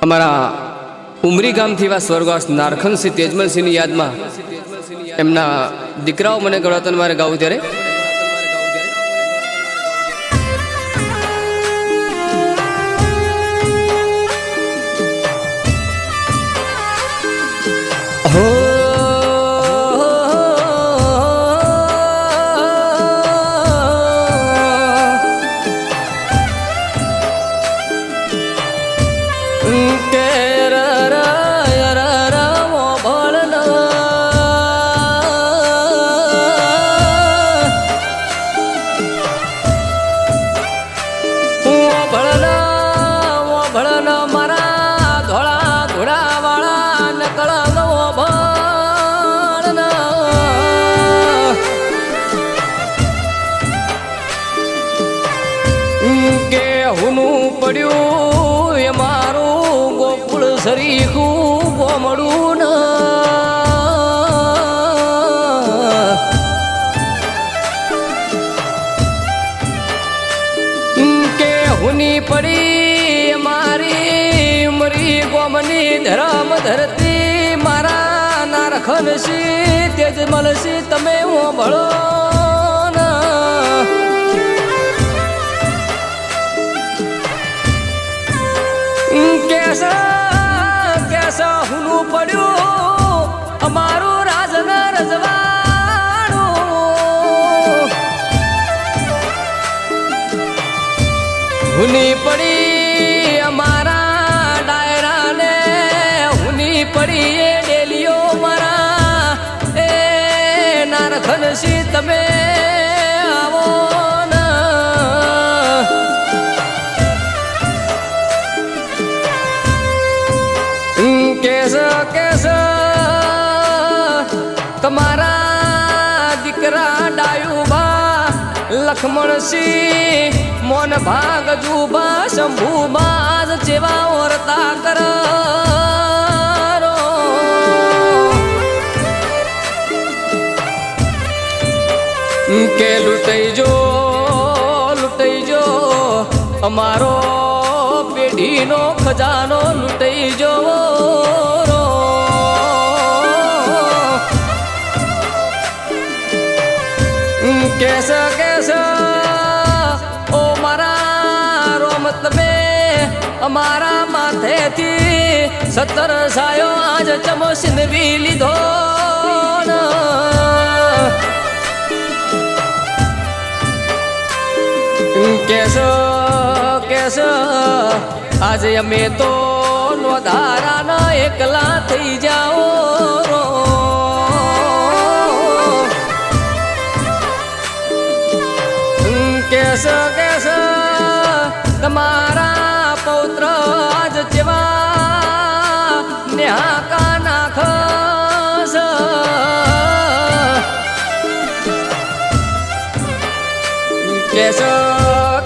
અમારા ઉમરી ગામથી એવા સ્વર્ગવાસ નારખનસિંહ તેજમલસિંહની યાદમાં એમના દીકરાઓ મને ગળાતન મારે ગાવું ત્યારે પડ્યું એ મારું ગોકુળ સરીખું ગોમડું કે હુની પડી મારી મરી ગોમની ધરમ ધરતી મારા નારખનસિંહ તેજમલસિંહ તમે ભળો કેસા હુનું પડ્યું અમારું રાજના રજવાડું હુની પડી અમારા ડાયરાને હુની પડી એ ડેલીઓ મારા એ નારખનસિંહ તમે આવો કેસ તમારા દીકરા ડાયુબા લખમણસિંહ મોન ભાગ જુબા શંભુબા જેવા ઓરતા કર કે લૂંટાઈ જો અમારો પેઢીનો ખજાનો લૂંટાઈ જો કેસ ઓ મારા રોમ તમે અમારા માથેથી 17 સાયો આજ ચમોસિનવી લીધો કેસ આજે અમે તો નોધારાના એકલા થઈ જાઓ કેસ તમારા પૌત્ર આજ જેવા નેહાકા નાખસ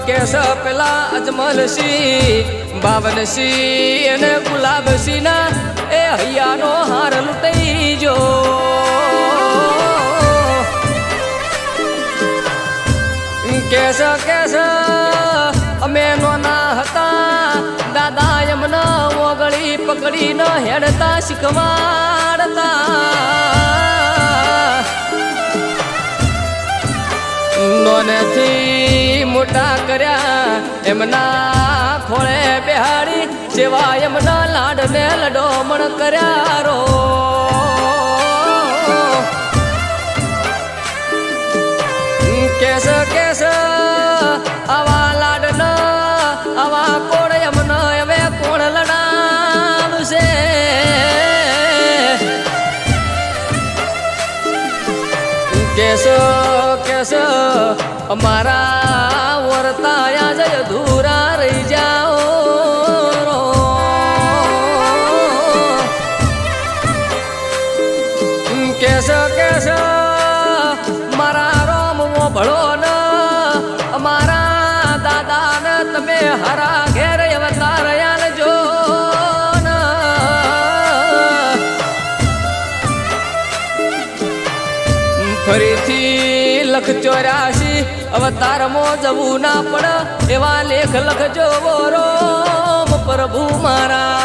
કેસ પેલા અજમલસિંહ બાવનસિંહ અને ગુલાબસિંહ ના એ હૈયાનો હાર લૂંટાઈ જો કેસ અમે નોના હતા દાદા એમના ઓગળી પકડીને હેડતા શીખવાડતા નોનેથી મોટા કર્યા એમના ખોળે બેહાડી સેવા એમના લાડને લડોમણ કર્યા રો કેસ આવા લાડના આવા કોણ એમનો હવે કોણ લડાવશે કેસ અમારા વર્તાયા જય અધૂરા રહી જાઓ કેસ મારા રોમ ભળો ને અમારા દાદા ને તમે હરા ઘેર અવતાર આલજો ફરીથી લખ 84 અવતારમાં જવું ના પડે એવા લેખ લખજો રોમ પ્રભુ મારા